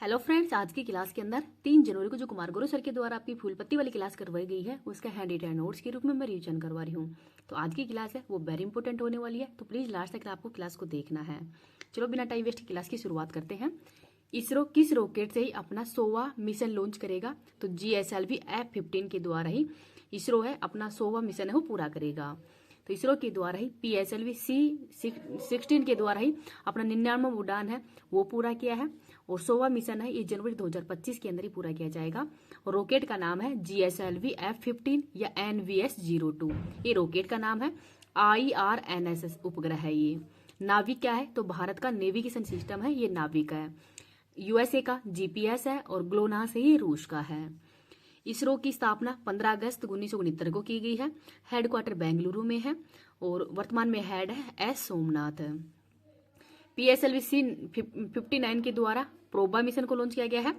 Hello friends, आज की class के अंदर 3 जनवरी को जो कुमार गुरु सर के द्वारा आपकी फूल पत्ती वाली क्लास करवाई गई है उसका हैंड रिटन नोट्स के रूप में मैं रिवीजन करवा रही हूँ। तो आज की क्लास है वो वेरी इंपॉर्टेंट होने वाली है, तो प्लीज लास्ट तक आपको क्लास को देखना है। चलो बिना टाइम वेस्ट क्लास की शुरुआत करते हैं। इसरो किस रॉकेट से ही अपना 100वां मिशन लॉन्च करेगा? तो GSLV F-15 के द्वारा ही इसरो है अपना 100वां मिशन है वो पूरा करेगा। तो इसरो के द्वारा ही PSLV C-16 के द्वारा ही अपना 99वां उड़ान है वो पूरा किया है और 100वां मिशन है ये जनवरी 2025 के अंदर ही पूरा किया जाएगा। और रॉकेट का नाम है GSLV F-15 या NVS-02। ये रॉकेट का नाम है। IRNSS उपग्रह है ये। नाविक क्या है? तो भारत का नेविगेशन सिस्टम है ये नाविक है। USA का GPS है और ग्लोनास है ये रूस का है। इसरो की स्थापना 15 अगस्त 1969 को की गई है। हेडक्वार्टर बेंगलुरु में है और वर्तमान में हेड है S सोमनाथ। PSLV C-59 के द्वारा प्रोबा मिशन को लॉन्च किया गया है।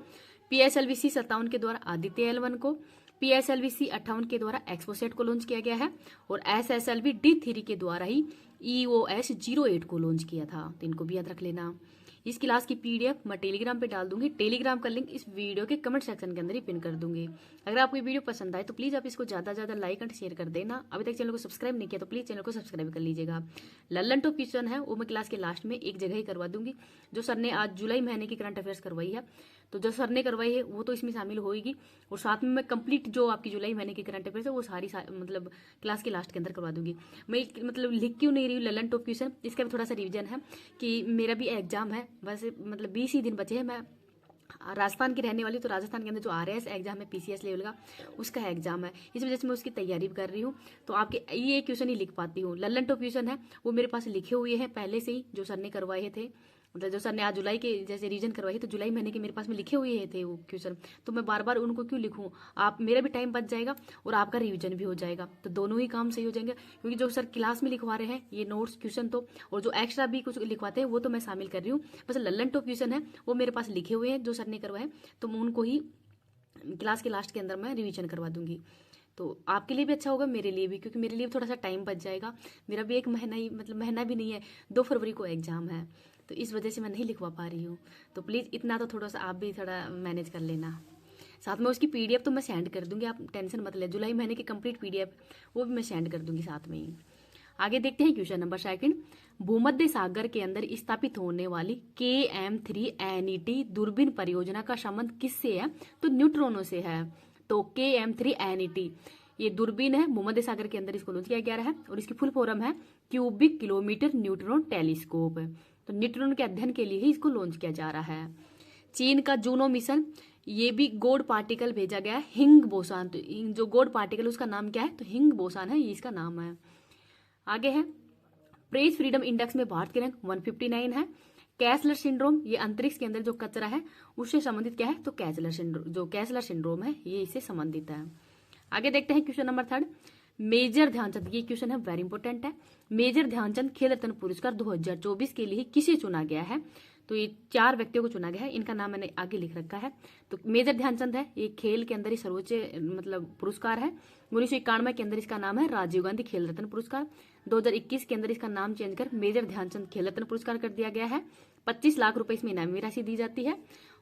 PSLV C-57 के द्वारा आदित्य L1 को, PSLV C-58 के द्वारा एक्सपोसेट को लॉन्च किया गया है और SSLV D3 के द्वारा ही EOS-08 को लॉन्च किया था। तो इनको भी याद रख लेना। इस क्लास की PDF मैं टेलीग्राम पे डाल दूंगी। टेलीग्राम का लिंक इस वीडियो के कमेंट सेक्शन के अंदर ही पिन कर दूंगी। अगर आपको ये वीडियो पसंद आए तो प्लीज आप इसको ज्यादा ज्यादा लाइक एंड शेयर कर देना। अभी तक चैनल को सब्सक्राइब नहीं किया तो प्लीज चैनल को सब्सक्राइब कर लीजिएगा। लल्लन टॉप क्वेश्चन है वो मैं क्लास के लास्ट में एक जगह ही करवा दूंगी। जो सर ने आज जुलाई महीने की करंट अफेयर्स करवाई है, तो जो सर ने करवाई है वो तो इसमें शामिल होगी और साथ में मैं कंप्लीट जो आपकी जुलाई महीने की करंट अफेयर्स है वो सारी मतलब क्लास के लास्ट के अंदर करवा दूंगी। मैं मतलब लिख क्यों नहीं रही हूँ लल्लन टॉप क्वेश्चन, इसका भी थोड़ा सा रिवीजन है कि मेरा भी एग्जाम है, वैसे मतलब 20 ही दिन बचे हैं। मैं राजस्थान की रहने वाली, तो राजस्थान के अंदर जो RAS एग्जाम है PCS लेवल का उसका एग्जाम है, इस वजह से मैं उसकी तैयारी भी कर रही हूँ। तो आपके ये क्वेश्चन ही लिख पाती हूँ। लल्लन टॉप क्वेश्चन है वो मेरे पास लिखे हुए हैं पहले से ही, जो सर ने करवाए थे। मतलब जो सर ने आज जुलाई के जैसे रीजन करवाई तो जुलाई महीने के मेरे पास में लिखे हुए थे वो क्वेश्चन, तो मैं बार बार उनको क्यों लिखूं? आप मेरा भी टाइम बच जाएगा और आपका रिवीजन भी हो जाएगा, तो दोनों ही काम सही हो जाएंगे। क्योंकि जो सर क्लास में लिखवा रहे हैं ये नोट्स क्वेश्चन, तो और जो एक्स्ट्रा भी कुछ लिखवाते हैं वो तो मैं शामिल कर रही हूँ। बस लल्लन टॉप क्वेश्चन है वो मेरे पास लिखे हुए हैं जो सर ने करवाए, तो मैं उनको ही क्लास के लास्ट के अंदर मैं रिवीजन करवा दूंगी। तो आपके लिए भी अच्छा होगा, मेरे लिए भी, क्योंकि मेरे लिए भी थोड़ा सा टाइम बच जाएगा। मेरा भी एक महीना ही, मतलब महीना भी नहीं है, 2 फरवरी को एग्जाम है, तो इस वजह से मैं नहीं लिखवा पा रही हूँ। तो प्लीज़ इतना तो थोड़ा सा आप भी थोड़ा मैनेज कर लेना। साथ में उसकी PDF तो मैं सेंड कर दूंगी, आप टेंशन मत ले। जुलाई महीने की कंप्लीट PDF वो भी मैं सेंड कर दूंगी साथ में ही। आगे देखते हैं क्वेश्चन नंबर 2। भूमध्य सागर के अंदर स्थापित होने वाली KM3NET दूरबीन परियोजना का संबंध किससे है? तो न्यूट्रॉनों से है। तो KM3NET ये दूरबीन है, भूमध्य सागर के अंदर इसको लॉन्च किया गया है और इसकी फुल फॉर्म है क्यूबिक किलोमीटर न्यूट्रॉन टेलीस्कोप। तो न्यूट्रॉन के अध्ययन के लिए ही इसको लॉन्च किया जा रहा है। चीन का जूनो मिशन, ये भी गॉड पार्टिकल भेजा गया है, हिंग बोसान। तो जो गॉड पार्टिकल उसका नाम क्या है? तो हिंग बोसान है, ये इसका नाम है। आगे है प्रेस फ्रीडम इंडेक्स में भारत की रैंक 159 है। कैसलर सिंड्रोम, ये अंतरिक्ष के अंदर जो कचरा है उससे संबंधित क्या है? तो कैसलर सिंड्रोम है ये इससे संबंधित है। आगे देखते हैं क्वेश्चन नंबर 3। मेजर ध्यानचंद, ये क्वेश्चन है वेरी इंपॉर्टेंट है। मेजर ध्यानचंद खेल रत्न पुरस्कार 2024 के लिए किसे चुना गया है? तो ये 4 व्यक्तियों को चुना गया है, इनका नाम मैंने आगे लिख रखा है। तो मेजर ध्यानचंद है, ये खेल के अंदर ही सर्वोच्च मतलब पुरस्कार है। 1991 के अंदर इसका नाम है राजीव गांधी खेल रत्न पुरस्कार। 2021 के अंदर इसका नाम चेंज कर मेजर ध्यानचंद खेल रत्न पुरस्कार कर दिया गया है। 25 लाख रुपए इसमें इनामी राशि दी जाती है।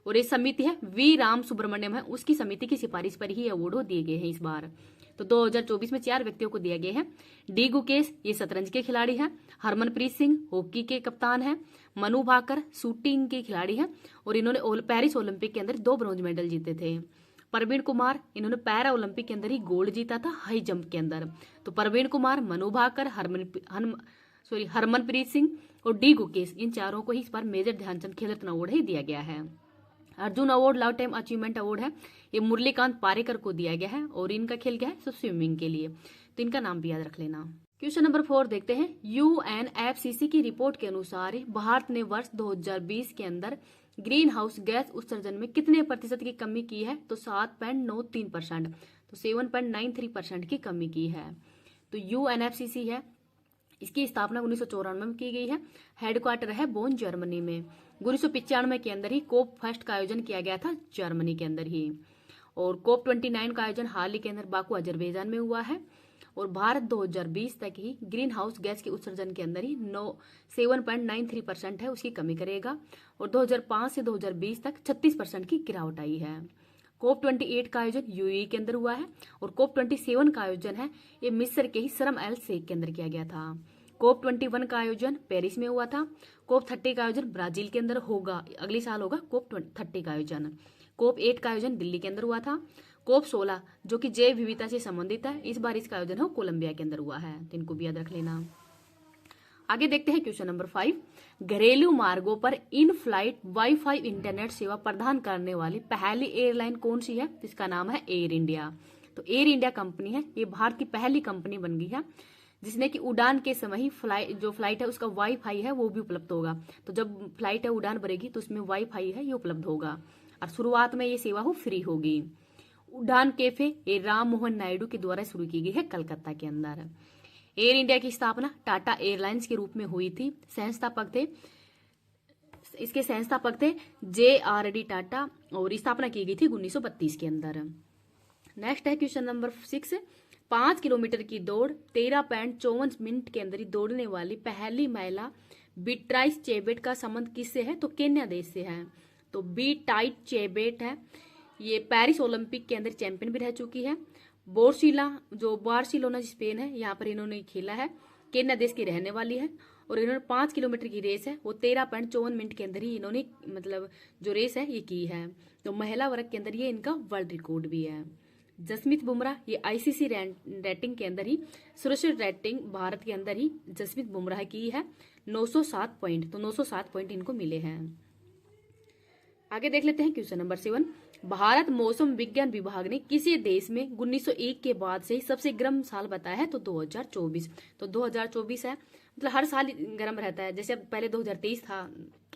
और ये समिति है वी राम सुब्रमण्यम है, उसकी समिति की सिफारिश पर ही अवार्ड दिए गए हैं इस बार। तो 2024 में 4 व्यक्तियों को दिया गया है। डी गुकेश, ये शतरंज के खिलाड़ी हैं। हरमनप्रीत सिंह हॉकी के कप्तान हैं। मनु भाकर शूटिंग के खिलाड़ी हैं और इन्होंने पेरिस ओलंपिक के अंदर 2 ब्रॉन्ज मेडल जीते थे। प्रवीण कुमार, इन्होंने पैरा ओलंपिक के अंदर ही गोल्ड जीता था हाई जंप के अंदर। तो प्रवीण कुमार, मनु भाकर, हरमनप्रीत सिंह और डी गुकेश, इन चारों को ही इस बार मेजर ध्यानचंद खेल रत्न अवार्ड ही दिया गया है। Arjun award life time achievement award है, ये मुरलीकांत पारेकर को दिया गया है और इनका खेल क्या है? स्विमिंग के लिए, तो इनका नाम भी याद रख लेना। क्वेश्चन नंबर 4 देखते हैं। UNFCCC की रिपोर्ट के अनुसार भारत ने वर्ष 2020 के अंदर ग्रीन हाउस गैस उत्सर्जन में कितने प्रतिशत की कमी की है? तो 7.93%, तो 7.93% की कमी की है। तो UNFCCC है, इसकी स्थापना 1994 में की गई है। हेडक्वार्टर है बोन जर्मनी में। 1995 के अंदर ही कोप फर्स्ट का आयोजन किया गया था जर्मनी के अंदर ही। और कोप 29 का आयोजन हाल ही के अंदर बाकू अजरबैजान में हुआ है। और भारत 2020 तक ही ग्रीन हाउस गैस के उत्सर्जन के अंदर ही 7.93% है उसकी कमी करेगा, और 2005 से 2020 तक 36% की गिरावट आई है। COP28 का आयोजन यूएई के अंदर हुआ है, और COP27 का आयोजन है ये मिस्र के ही शर्म एल शेख के अंदर किया गया था। COP21 का आयोजन पेरिस में हुआ था। COP30 का आयोजन ब्राजील के अंदर होगा, अगले साल होगा COP30 का आयोजन। COP8 का आयोजन दिल्ली के अंदर हुआ था। COP16 जो कि जैव विविधता से संबंधित है, इस बार इसका आयोजन कोलंबिया के अंदर हुआ है, तो इनको भी याद रख लेना। आगे देखते हैं क्वेश्चन नंबर 5। घरेलू मार्गों पर इन फ्लाइट वाईफाई इंटरनेट सेवा प्रदान करने वाली पहली एयरलाइन कौन सी है? इसका नाम है एयर इंडिया। तो एयर इंडिया कंपनी है, ये भारत की पहली कंपनी बन गई है जिसने कि उड़ान के समय ही फ्लाइट है उसका वाईफाई है वो भी उपलब्ध होगा। तो जब फ्लाइट है उड़ान भरेगी तो उसमें वाईफाई है ये उपलब्ध होगा, और शुरुआत में ये सेवा फ्री होगी। उड़ान कैफे ये राम मोहन नायडू के द्वारा शुरू की गई है कलकत्ता के अंदर। एयर इंडिया की स्थापना टाटा एयरलाइंस के रूप में हुई थी। इसके संस्थापक थे JRD टाटा, और स्थापना की गई थी 1932 के अंदर। नेक्स्ट है क्वेश्चन नंबर 6। 5 किलोमीटर की दौड़ 13.54 मिनट के अंदर ही दौड़ने वाली पहली महिला बीट्राइस चेबेट का संबंध किससे है? तो केन्या देश से है। तो बीटाइट चेबेट है, ये पेरिस ओलंपिक के अंदर चैंपियन भी रह चुकी है। बार्सिलोना स्पेन है, यहाँ पर इन्होंने खेला है। केन्या देश की रहने वाली है, और इन्होंने 5 किलोमीटर की रेस है वो 13.54 मिनट के अंदर ही इन्होंने जो रेस है ये की है। तो महिला वर्ग के अंदर ये इनका वर्ल्ड रिकॉर्ड भी है। जसमीत बुमराह ये ICC रेटिंग के अंदर ही सर्वश्रेष्ठ रेटिंग भारत के अंदर ही जसमीत बुमराह की है 907 पॉइंट, तो 907 पॉइंट इनको मिले हैं। आगे देख लेते हैं क्वेश्चन नंबर 7। भारत मौसम विज्ञान विभाग ने किसी देश में 1901 के बाद से ही सबसे गर्म साल बताया है? तो 2024। तो 2024 है, मतलब हर साल गर्म रहता है। जैसे पहले 2023 था,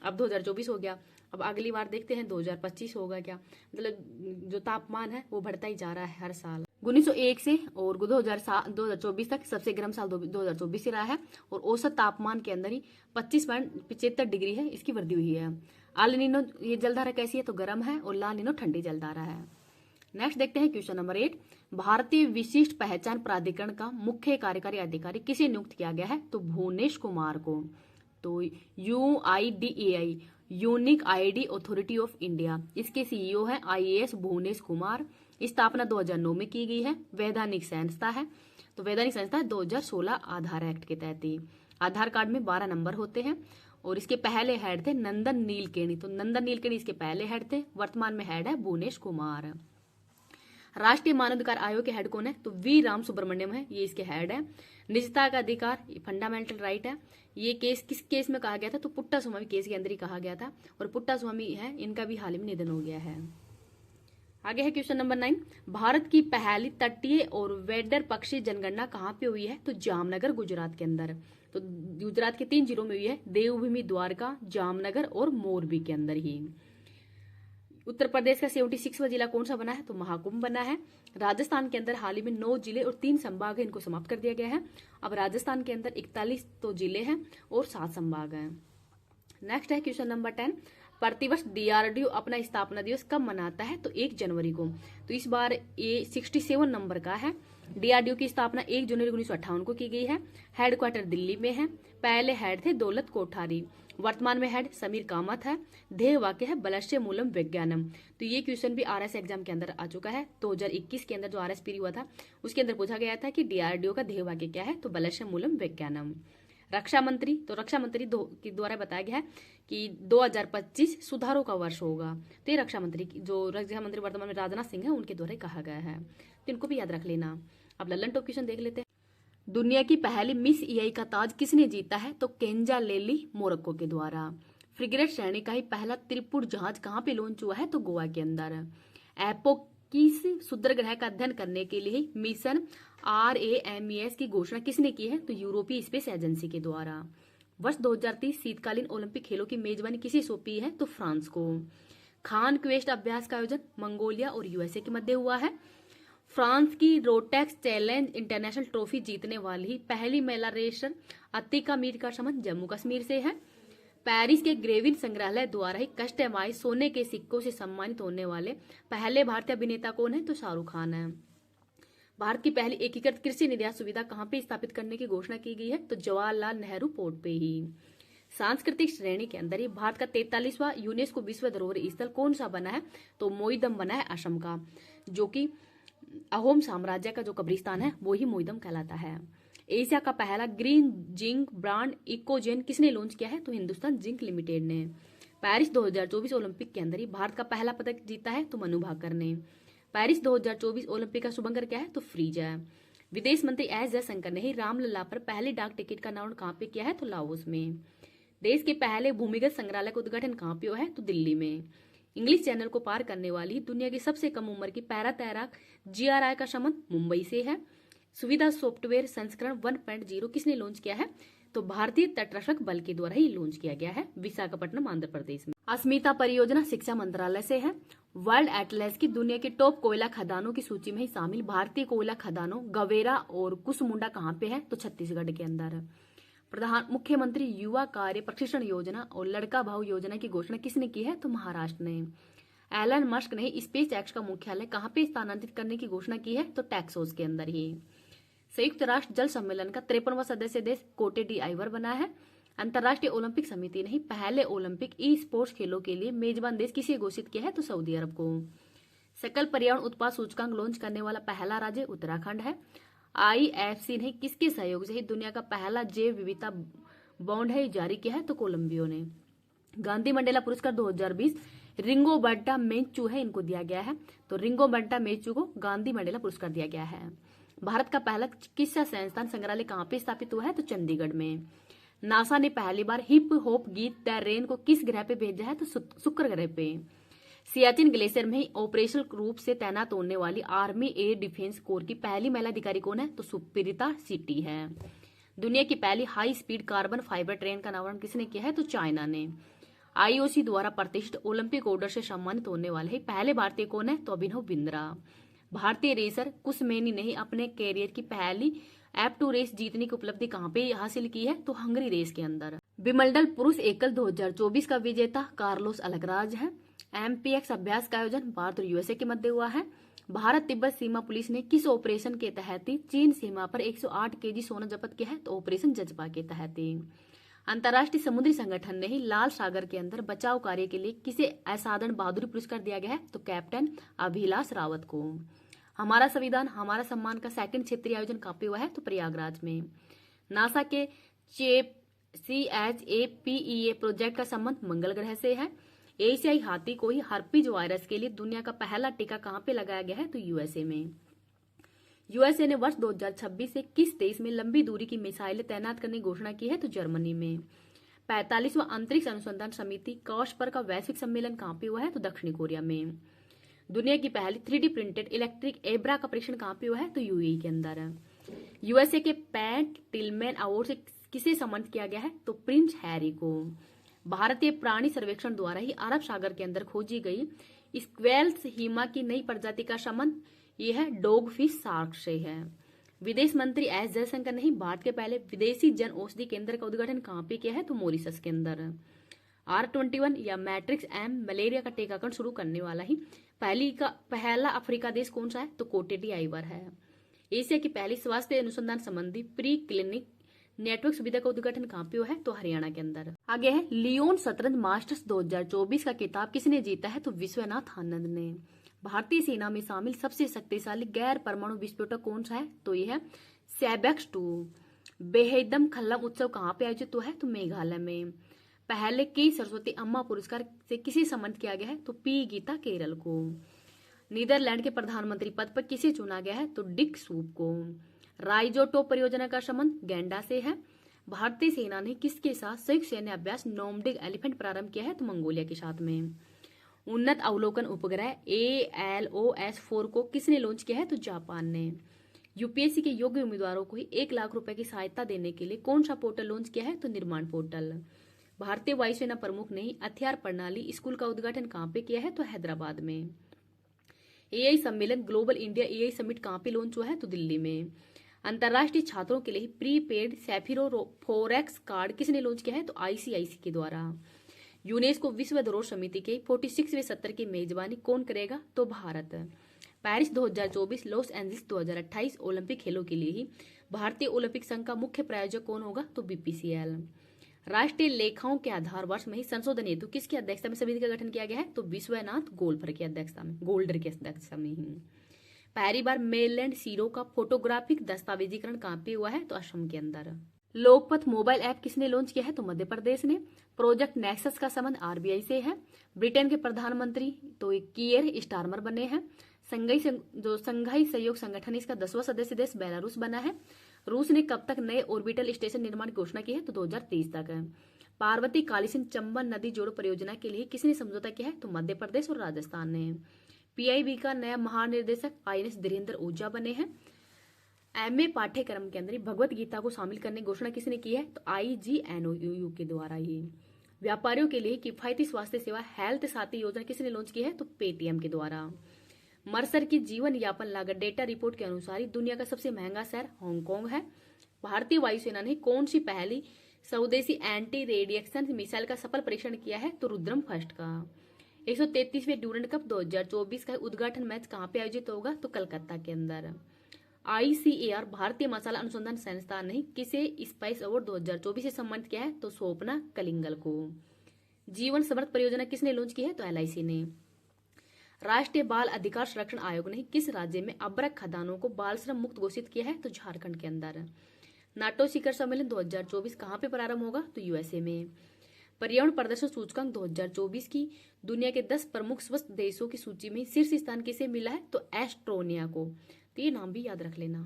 अब 2024 हो गया। अब अगली बार देखते हैं 2025 होगा क्या, मतलब जो तापमान है वो बढ़ता ही जा रहा है हर साल। 1901 से और 2024 तक सबसे गर्म साल 2024 से रहा है, और औसत तापमान के अंदर ही 25.75 डिग्री है इसकी वृद्धि हुई है। अल नीनो ये जलधारा कैसी है? तो गर्म है, और ला नीनो ठंडी जलधारा है। नेक्स्ट देखते हैं क्वेश्चन नंबर 8। भारतीय विशिष्ट पहचान प्राधिकरण का मुख्य कार्यकारी अधिकारी किसे नियुक्त किया गया है? तो भुवनेश कुमार को। तो UIDAI unique ID authority of India, इसके CEO है IAS भुवनेश कुमार। स्थापना 2009 में की गई है। वैधानिक संस्था है, तो वैधानिक संस्था 2016 आधार एक्ट के तहत ही। आधार कार्ड में 12 नंबर होते हैं, और इसके पहले हेड थे नंदन नीलकेणी। तो नंदन नीलकेणी इसके पहले हेड थे, वर्तमान में हेड है भुवनेश कुमार। राष्ट्रीय मानवाधिकार आयोग के हेड कौन है? तो V राम सुब्रमण्यम है, ये इसके हेड है। निजता का अधिकार फंडामेंटल राइट है। ये केस किस केस में कहा गया था? तो पुट्टा स्वामी केस के अंदर ही कहा गया था, और पुट्टा स्वामी है इनका भी हाल ही में निधन हो गया है। आगे है क्वेश्चन नंबर 9। भारत की पहली तटीय और वेडर पक्षी जनगणना कहाँ पे हुई है? तो जामनगर गुजरात के अंदर। तो गुजरात के 3 जिलों में हुई है, देवभूमि, द्वारका, जामनगर और मोरबी के अंदर ही। उत्तर प्रदेश का 76वां जिला कौन सा बना है? तो महाकुंभ बना है। राजस्थान के अंदर हाल ही में 9 जिले और 3 संभाग है, इनको समाप्त कर दिया गया है। अब राजस्थान के अंदर 41 तो जिले हैं और 7 संभाग हैं। नेक्स्ट है क्वेश्चन नंबर 10। प्रतिवर्ष DRDO अपना स्थापना दिवस कब मनाता है? तो 1 जनवरी को। तो इस बार ये 67 नंबर का है। DRDO की स्थापना 1 जनवरी 1958 को की गई है। हेडक्वार्टर दिल्ली में है। पहले हेड थे दौलत कोठारी, वर्तमान में हेड समीर कामत है। ध्येय वाक्य है बलस्य मूलम विज्ञानम। तो ये क्वेश्चन भी RS एग्जाम के अंदर आ चुका है। 2021 के अंदर जो RS पीरी हुआ था उसके अंदर पूछा गया था कि DRDO का ध्येय वाक्य क्या है? तो बलस्य मूलम विज्ञानम। रक्षा मंत्री के द्वारा बताया गया है कि 2025 सुधारों का वर्ष होगा। तो ये रक्षा मंत्री वर्तमान में राजनाथ सिंह है, उनके द्वारा कहा गया है, तो इनको भी याद रख लेना। अब लल्लन टॉप क्वेश्चन देख लेते हैं। दुनिया की पहली मिस EI का ताज किसने जीता है? तो केंजा लेली मोरक्को के द्वारा। फ्रिगेट श्रेणी का ही पहला त्रिपुट जहाज कहाँ पे लॉन्च हुआ है? तो गोवा के अंदर। एपोकिस क्षुद्र ग्रह का अध्ययन करने के लिए मिशन RAMES की घोषणा किसने की है? तो यूरोपीय स्पेस एजेंसी के द्वारा। वर्ष 2030 शीतकालीन ओलंपिक खेलों की मेजबानी किसे सौंपी है? तो फ्रांस को। खान क्वेस्ट अभ्यास का आयोजन मंगोलिया और USA के मध्य हुआ है। फ्रांस की रोटेक्स चैलेंज इंटरनेशनल ट्रॉफी जीतने वाली पहली महिला रेसर अतिका मीर का संबंध जम्मू कश्मीर से है। पेरिस के ग्रेविन संग्रहालय द्वारा ही कस्टमाइज सोने के सिक्कों से सम्मानित होने वाले पहले भारतीय अभिनेता कौन है? तो शाहरुख खान है। भारत की पहली एकीकृत कृषि निर्यात सुविधा कहाँ पे स्थापित करने की घोषणा की गई है? तो जवाहरलाल नेहरू पोर्ट पे ही। सांस्कृतिक श्रेणी के अंदर ही भारत का 43वां यूनेस्को विश्व धरोहर स्थल कौन सा बना है? तो मोईदम बना है असम का, जो कि अहोम साम्राज्य का जो कब्रिस्तान है वो ही मोईदम कहलाता है। एशिया का पहला ग्रीन जिंक ब्रांड इकोजेन किसने लॉन्च किया है? तो हिंदुस्तान जिंक लिमिटेड ने। पेरिस 2024 ओलंपिक के अंदर ही भारत का पहला पदक जीता है तो मनु भाकर ने। पेरिस 2024 ओलंपिक का शुभंकर क्या है? तो फ्रीज है। विदेश मंत्री एस जयशंकर ने ही रामलला पर पहले डाक टिकट का अनावरण कहाँ पे किया है? तो लाओस में। देश के पहले भूमिगत संग्रहालय का उद्घाटन कहाँ पे हुआ है? तो दिल्ली में। इंग्लिश चैनल को पार करने वाली दुनिया की सबसे कम उम्र की पैरा तैराक GRI का संबंध मुंबई से है। सुविधा सॉफ्टवेयर संस्करण 1.0 किसने लॉन्च किया है? तो भारतीय तटरक्षक बल के द्वारा ही लॉन्च किया गया है, विशाखापट्टनम आंध्र प्रदेश में। अस्मिता परियोजना शिक्षा मंत्रालय से है। वर्ल्ड एटलस की दुनिया के टॉप कोयला खदानों की सूची में ही शामिल भारतीय कोयला खदानों गवेरा और कुसमुंडा कहाँ पे है? तो छत्तीसगढ़ के अंदर। प्रधान मुख्यमंत्री युवा कार्य प्रशिक्षण योजना और लड़का भाऊ योजना की घोषणा किसने की है? तो महाराष्ट्र ने। एलन मस्क ने स्पेस एक्स का मुख्यालय कहाँ पे स्थानांतरित करने की घोषणा की है? तो टेक्सास के अंदर ही। संयुक्त राष्ट्र जल सम्मेलन का 53वां सदस्य देश कोटे डी आइवर बना है। अंतर्राष्ट्रीय ओलंपिक समिति ने ही पहले ओलंपिक ई स्पोर्ट्स खेलों के लिए मेजबान देश किसे घोषित किया है? तो सऊदी अरब को। सकल पर्यावरण उत्पाद सूचकांक लॉन्च करने वाला पहला राज्य उत्तराखंड है। IFC ने किसके सहयोग से ही दुनिया का पहला जैव विविधता बॉन्ड है जारी किया है? तो कोलंबियो ने। गांधी मंडेला पुरस्कार 2020 रिंगोबर्टा मेंचू है, इनको दिया गया है। तो रिंगोबर्टा मेंचू को गांधी मंडेला पुरस्कार दिया गया है। भारत का पहला चिकित्सा संस्थान संग्रहालय कहाँ पे स्थापित हुआ है? तो चंडीगढ़ में। नासा ने पहली बार हिप हॉप गीत द रेन को किस ग्रह पे भेजा है? तो शुक्र ग्रह पे। सियाचिन ग्लेशियर में ऑपरेशनल रूप से तैनात होने वाली आर्मी एयर डिफेंस कोर की पहली महिला अधिकारी कौन है? तो सुप्रीता सिटी है। दुनिया की पहली high speed carbon fibre train का अनावरण किसने किया है? तो चाइना ने। IOC द्वारा प्रतिष्ठित ओलंपिक ऑर्डर से सम्मानित होने वाले ही पहले भारतीय कौन है? तो अभिनव बिंद्रा। भारतीय रेसर कुसमेनी ने ही अपने कैरियर की पहली F2 रेस जीतने की उपलब्धि कहाँ पे हासिल की है? तो हंगरी रेस के अंदर। विंबलडन पुरुष एकल 2024 का विजेता कार्लोस अल्कराज है। MPX अभ्यास का आयोजन भारत और USA के मध्य हुआ है। भारत तिब्बत सीमा पुलिस ने किस ऑपरेशन के तहत चीन सीमा पर 108 kg सोना जब्त किया है? तो ऑपरेशन जज्बा के तहत। अंतर्राष्ट्रीय समुद्री संगठन ने ही लाल सागर के अंदर बचाव कार्य के लिए किसे असाधारण बहादुरी पुरस्कार दिया गया है? तो कैप्टन अभिलाष रावत को। हमारा संविधान हमारा सम्मान का सेकंड क्षेत्रीय आयोजन कहाँ पे हुआ है? तो प्रयागराज में। नासा के CHAPEA प्रोजेक्ट का संबंध मंगल ग्रह से है। एशियाई हाथी को ही हर्पीज वायरस के लिए दुनिया का पहला टीका कहाँ पे लगाया गया है? तो USA में। USA ने वर्ष 2026 से किस देश में लंबी दूरी की मिसाइलें तैनात करने की घोषणा की है? तो जर्मनी में। 45वां अंतरिक्ष अनुसंधान समिति कॉस्पर का वैश्विक सम्मेलन कहाँ पे हुआ है? तो दक्षिण कोरिया में। दुनिया की पहली 3D प्रिंटेड इलेक्ट्रिक एब्रा का परीक्षण कहाँ पे हुआ है? तो UAE के अंदर। USA के पैट टिलमैन अवार्ड से किसे सम्मानित किया गया है? तो प्रिंस हैरी को। भारतीय प्राणी सर्वेक्षण द्वारा ही अरब सागर के अंदर खोजी गई स्क्वेल्स हीमा की नई प्रजाति का संबंध यह है डॉग फिश शार्क से है। विदेश मंत्री एस जयशंकर ने ही भारत के पहले विदेशी जन औषधि केंद्र का उद्घाटन कहाँ पे किया है? तो मॉरिशस के अंदर। R21 या मैट्रिक्स M मलेरिया का टीकाकरण शुरू करने वाला ही पहला अफ्रीका देश कौन सा है? तो कोटे डी आइवर है। एशिया की पहली स्वास्थ्य अनुसंधान संबंधी प्री क्लिनिक नेटवर्क सुविधा का उद्घाटन कहाँ पे हुआ है? तो हरियाणा के अंदर। आगे है लियोन शतरंज मास्टर्स 2024 का खिताब किसने जीता है? तो विश्वनाथ आनंद ने। भारतीय सेना में शामिल सबसे शक्तिशाली गैर परमाणु विस्फोटक कौन सा है? तो यह है सैबेक्स 2। बेहेदम खल्लम उत्सव कहाँ पे आयोजित हुआ है? तो मेघालय में। पहले के सरस्वती अम्मा पुरस्कार से किसे सम्मानित किया गया है? तो P गीता केरल को। नीदरलैंड के प्रधानमंत्री पद पर किसे चुना गया है? तो डिक सूप को। राइजोटो परियोजना का संबंध गैंडा से है। भारतीय सेना ने किसके साथ संयुक्त सैन्य अभ्यास नोमडिक एलिफेंट प्रारंभ किया है? तो मंगोलिया के साथ में। उन्नत अवलोकन उपग्रह ALOS-4 को किसने लॉन्च किया है? तो जापान ने। UPSC के योग्य उम्मीदवारों को ही 1 लाख रुपए की सहायता देने के लिए कौन सा पोर्टल लॉन्च किया है? तो निर्माण पोर्टल। भारतीय वायुसेना प्रमुख ने ही हथियार प्रणाली स्कूल का उद्घाटन कहाँ पे किया है? तो हैदराबाद में। AI सम्मेलन ग्लोबल इंडिया AI समिट कहाँ पे लॉन्च हुआ है? तो दिल्ली में। अंतर्राष्ट्रीय छात्रों के लिए प्रीपेड सैफिरो फोरेक्स कार्ड किसने लॉन्च किया है? तो ICIC के द्वारा। यूनेस्को विश्व धरोहर समिति के 46वें सत्र की मेजबानी कौन करेगा? तो Bharat. Paris 2024, Los Angeles 2028 Olympic खेलों के लिए ही भारतीय ओलंपिक संघ का मुख्य प्रायोजक कौन होगा? तो बीपीसीएल। राष्ट्रीय लेखाओं के आधार वर्ष में ही संशोधन हेतु किसकी अध्यक्षता में समिति का गठन किया गया है? तो विश्वनाथ गोल्डर की अध्यक्षता में ही। पहली बार मेलैंड सीरो का फोटोग्राफिक दस्तावेजीकरण कहाँ पे हुआ है? तो असम के अंदर। लोकपथ मोबाइल ऐप किसने लॉन्च किया है? तो मध्य प्रदेश ने। प्रोजेक्ट नेक्सस का संबंध आरबीआई से है। ब्रिटेन के प्रधानमंत्री तो कियर स्टारमर बने हैं। संघाई सहयोग संगठन इसका 10वां सदस्य देश बेलारूस बना है। रूस ने कब तक नए ऑर्बिटल स्टेशन निर्माण की घोषणा की है? तो 2023 तक है। पार्वती कालीसिंध चंबल नदी जोड़ो परियोजना के लिए किसने समझौता किया है? तो मध्य प्रदेश और राजस्थान ने। पीआईबी का नया महानिदेशक आईएनएस धीरेन्द्र ओझा बने हैं। एमए पाठ्यक्रम के अंदर भगवत गीता को शामिल करने की घोषणा किसने की है? तो आईजीएनओयू के द्वारा। ये व्यापारियों के लिए किफायती स्वास्थ्य सेवा हेल्थ साथी योजना किसने लॉन्च की है? तो पेटीएम के द्वारा। मर्सर की जीवन यापन लागत डेटा रिपोर्ट के अनुसार दुनिया का सबसे महंगा शहर हांगकांग है। भारतीय वायुसेना ने कौन सी पहली स्वदेशी एंटी रेडिएशन मिसाइल का सफल परीक्षण किया है? तो रुद्रम फर्स्ट का। 133वें ड्यूरेंट कप 2024 का उद्घाटन मैच कहाँ पे आयोजित होगा? तो कलकत्ता के अंदर। आईसीएआर भारतीय मसाला अनुसंधान संस्थान ने किसे स्पाइस अवार्ड 2024 से सम्मानित किया है? तो स्वप्ना कलिंगल को। जीवन समृद्ध परियोजना किसने लॉन्च की है? तो एलआईसी ने। राष्ट्रीय बाल अधिकार संरक्षण आयोग ने किस राज्य में अभ्रक खदानों को बाल श्रम मुक्त घोषित किया है? तो झारखंड के अंदर। नाटो शिखर सम्मेलन 2024 कहाँ पे प्रारंभ होगा? तो यूएसए में। पर्यावरण प्रदर्शन सूचकांक 2024 की दुनिया के 10 प्रमुख स्वस्थ देशों की सूची में शीर्ष स्थान किसे मिला है? तो एस्टोनिया को। तो ये नाम भी याद रख लेना।